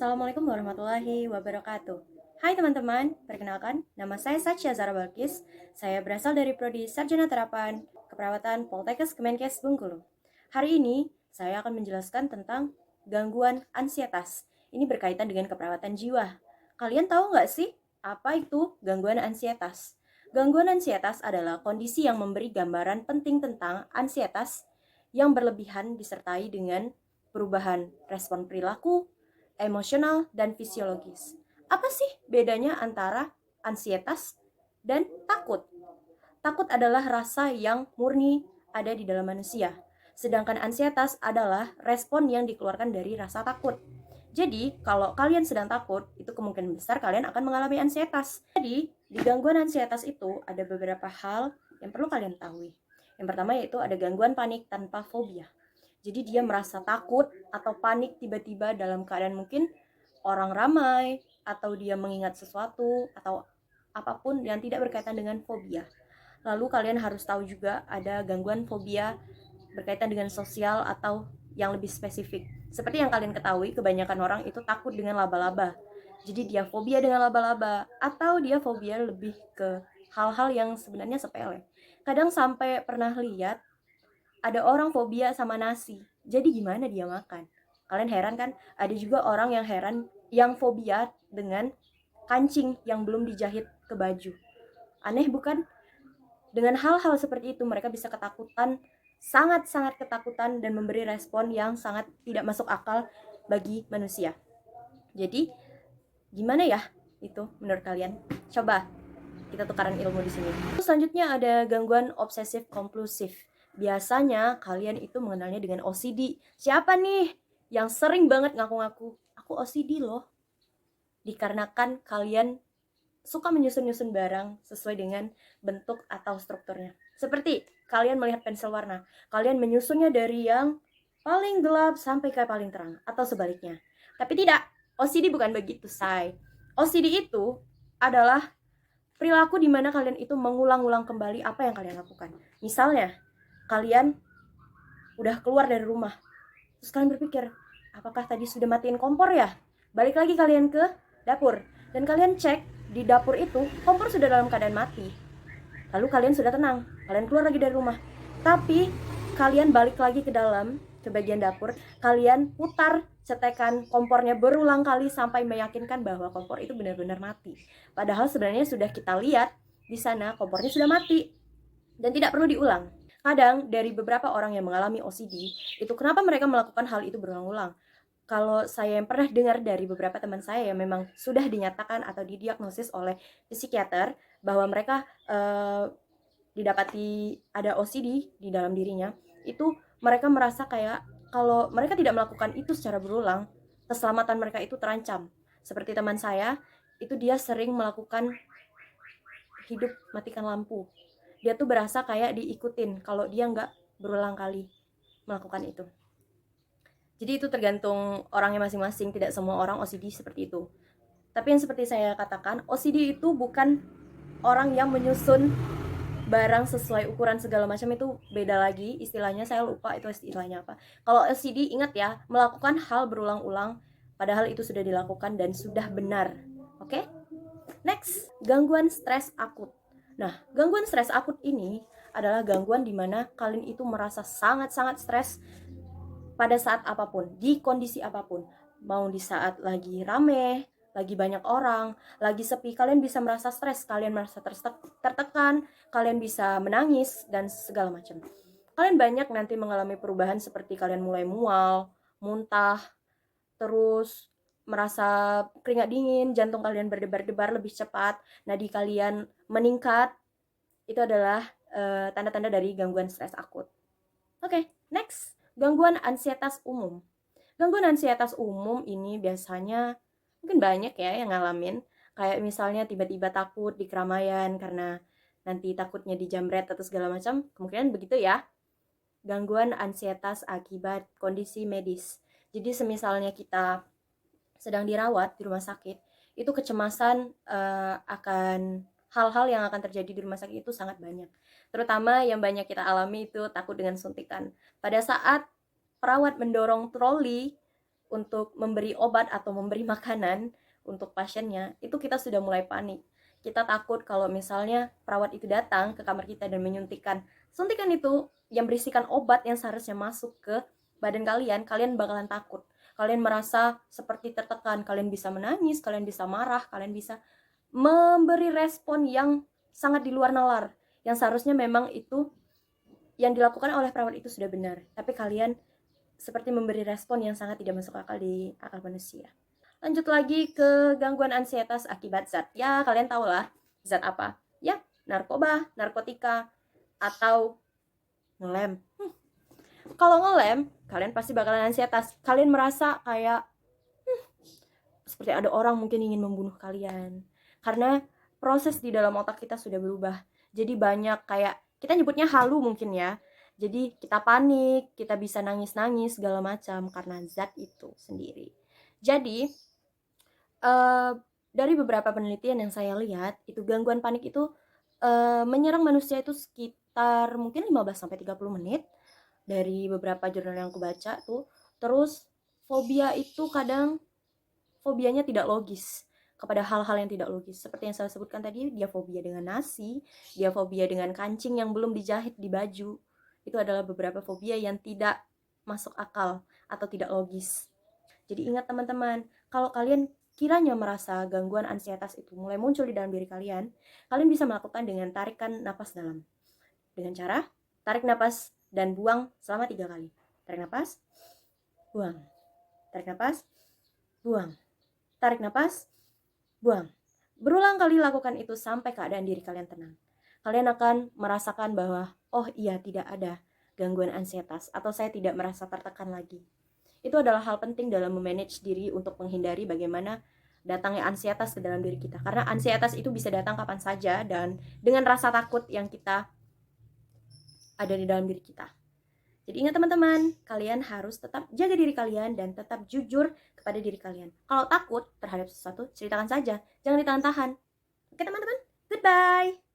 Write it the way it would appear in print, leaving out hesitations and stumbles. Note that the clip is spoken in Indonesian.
Assalamualaikum warahmatullahi wabarakatuh. Hai teman-teman, perkenalkan, nama saya Satya Zara Balkis. Saya berasal dari Prodi Sarjana Terapan Keperawatan Poltekkes Kemenkes Bengkulu. Hari ini, saya akan menjelaskan tentang gangguan ansietas. Ini berkaitan dengan keperawatan jiwa. Kalian tahu nggak sih, apa itu gangguan ansietas? Gangguan ansietas adalah kondisi yang memberi gambaran penting tentang ansietas yang berlebihan disertai dengan perubahan respon perilaku, emosional, dan fisiologis. Apa sih bedanya antara ansietas dan takut? Takut adalah rasa yang murni ada di dalam manusia, sedangkan ansietas adalah respon yang dikeluarkan dari rasa takut. Jadi, kalau kalian sedang takut, itu kemungkinan besar kalian akan mengalami ansietas. Jadi, di gangguan ansietas itu ada beberapa hal yang perlu kalian tahu. Yang pertama yaitu ada gangguan panik tanpa fobia. Jadi dia merasa takut atau panik tiba-tiba dalam keadaan mungkin orang ramai, atau dia mengingat sesuatu, atau apapun yang tidak berkaitan dengan fobia. Lalu kalian harus tahu juga ada gangguan fobia berkaitan dengan sosial atau yang lebih spesifik. Seperti yang kalian ketahui, kebanyakan orang itu takut dengan laba-laba. Jadi dia fobia dengan laba-laba, atau dia fobia lebih ke hal-hal yang sebenarnya sepele. Kadang sampai pernah lihat ada orang fobia sama nasi. Jadi gimana dia makan? Kalian heran kan? Ada juga orang yang heran yang fobia dengan kancing yang belum dijahit ke baju. Aneh bukan? Dengan hal-hal seperti itu mereka bisa ketakutan, sangat-sangat ketakutan dan memberi respon yang sangat tidak masuk akal bagi manusia. Jadi gimana ya itu menurut kalian? Coba kita tukaran ilmu di sini. Selanjutnya ada gangguan obsesif kompulsif. Biasanya kalian itu mengenalnya dengan OCD. Siapa nih yang sering banget ngaku-ngaku, aku OCD loh? Dikarenakan kalian suka menyusun-nyusun barang sesuai dengan bentuk atau strukturnya. Seperti kalian melihat pensil warna, kalian menyusunnya dari yang paling gelap sampai ke paling terang, atau sebaliknya. Tapi tidak, OCD bukan begitu, say. OCD itu adalah perilaku di mana kalian itu mengulang-ulang kembali apa yang kalian lakukan. Misalnya, kalian udah keluar dari rumah, terus kalian berpikir, apakah tadi sudah matiin kompor ya? Balik lagi kalian ke dapur, dan kalian cek di dapur itu, kompor sudah dalam keadaan mati. Lalu kalian sudah tenang, kalian keluar lagi dari rumah. Tapi, kalian balik lagi ke dalam, ke bagian dapur, kalian putar cetekan kompornya berulang kali sampai meyakinkan bahwa kompor itu benar-benar mati. Padahal sebenarnya sudah kita lihat di sana kompornya sudah mati dan tidak perlu diulang. Kadang dari beberapa orang yang mengalami OCD, itu kenapa mereka melakukan hal itu berulang-ulang? Kalau saya yang pernah dengar dari beberapa teman saya yang memang sudah dinyatakan atau didiagnosis oleh psikiater bahwa mereka didapati ada OCD di dalam dirinya, itu mereka merasa kayak kalau mereka tidak melakukan itu secara berulang, keselamatan mereka itu terancam. Seperti teman saya, itu dia sering melakukan hidup matikan lampu. Dia tuh berasa kayak diikutin kalau dia nggak berulang kali melakukan itu. Jadi itu tergantung orangnya masing-masing, tidak semua orang OCD seperti itu. Tapi yang seperti saya katakan, OCD itu bukan orang yang menyusun barang sesuai ukuran segala macam, itu beda lagi istilahnya, saya lupa itu istilahnya apa. Kalau OCD ingat ya, melakukan hal berulang-ulang padahal itu sudah dilakukan dan sudah benar. Oke? Next, gangguan stres akut. Nah, gangguan stres akut ini adalah gangguan di mana kalian itu merasa sangat-sangat stres pada saat apapun, di kondisi apapun. Mau di saat lagi rame, lagi banyak orang, lagi sepi, kalian bisa merasa stres, kalian merasa tertekan, kalian bisa menangis, dan segala macam. Kalian banyak nanti mengalami perubahan seperti kalian mulai mual, muntah, terus merasa keringat dingin, jantung kalian berdebar-debar lebih cepat, nadi kalian meningkat. Itu adalah tanda-tanda dari gangguan stres akut. Oke, next, gangguan ansietas umum. Gangguan ansietas umum ini biasanya mungkin banyak ya yang ngalamin. Kayak misalnya tiba-tiba takut di keramaian karena nanti takutnya dijamret atau segala macam. Kemungkinan begitu ya. Gangguan ansietas akibat kondisi medis. Jadi semisalnya kita sedang dirawat di rumah sakit, itu kecemasan akan hal-hal yang akan terjadi di rumah sakit itu sangat banyak. Terutama yang banyak kita alami itu takut dengan suntikan. Pada saat perawat mendorong troli, untuk memberi obat atau memberi makanan untuk pasiennya, itu kita sudah mulai panik. Kita takut kalau misalnya perawat itu datang ke kamar kita dan menyuntikkan suntikan itu yang berisikan obat yang seharusnya masuk ke badan kalian, kalian bakalan takut. Kalian merasa seperti tertekan, kalian bisa menangis, kalian bisa marah, kalian bisa memberi respon yang sangat di luar nalar. Yang seharusnya memang itu yang dilakukan oleh perawat itu sudah benar, tapi kalian seperti memberi respon yang sangat tidak masuk akal di akal manusia. Lanjut lagi ke gangguan ansietas akibat zat. Ya, kalian tahu lah zat apa. Ya, narkoba, narkotika, atau ngelem. Kalau ngelem, kalian pasti bakalan ansietas. Kalian merasa kayak seperti ada orang mungkin ingin membunuh kalian. Karena proses di dalam otak kita sudah berubah. Jadi banyak kayak, kita nyebutnya halu mungkin ya. Jadi kita panik, kita bisa nangis-nangis segala macam karena zat itu sendiri. Jadi dari beberapa penelitian yang saya lihat, itu gangguan panik itu menyerang manusia itu sekitar mungkin 15-30 menit dari beberapa jurnal yang aku baca tuh. Terus fobia itu kadang fobianya tidak logis kepada hal-hal yang tidak logis. Seperti yang saya sebutkan tadi, dia fobia dengan nasi, dia fobia dengan kancing yang belum dijahit di baju. Itu adalah beberapa fobia yang tidak masuk akal atau tidak logis. Jadi ingat teman-teman, kalau kalian kiranya merasa gangguan ansietas itu mulai muncul di dalam diri kalian, kalian bisa melakukan dengan tarikan napas dalam. Dengan cara tarik napas dan buang selama 3 kali. Tarik napas, buang. Tarik napas, buang. Tarik napas, buang. Berulang kali lakukan itu sampai keadaan diri kalian tenang. Kalian akan merasakan bahwa, oh iya, tidak ada gangguan ansietas, atau saya tidak merasa tertekan lagi. Itu adalah hal penting dalam memanage diri untuk menghindari bagaimana datangnya ansietas ke dalam diri kita. Karena ansietas itu bisa datang kapan saja dan dengan rasa takut yang kita ada di dalam diri kita. Jadi ingat teman-teman, kalian harus tetap jaga diri kalian dan tetap jujur kepada diri kalian. Kalau takut terhadap sesuatu, ceritakan saja. Jangan ditahan-tahan. Oke teman-teman, goodbye!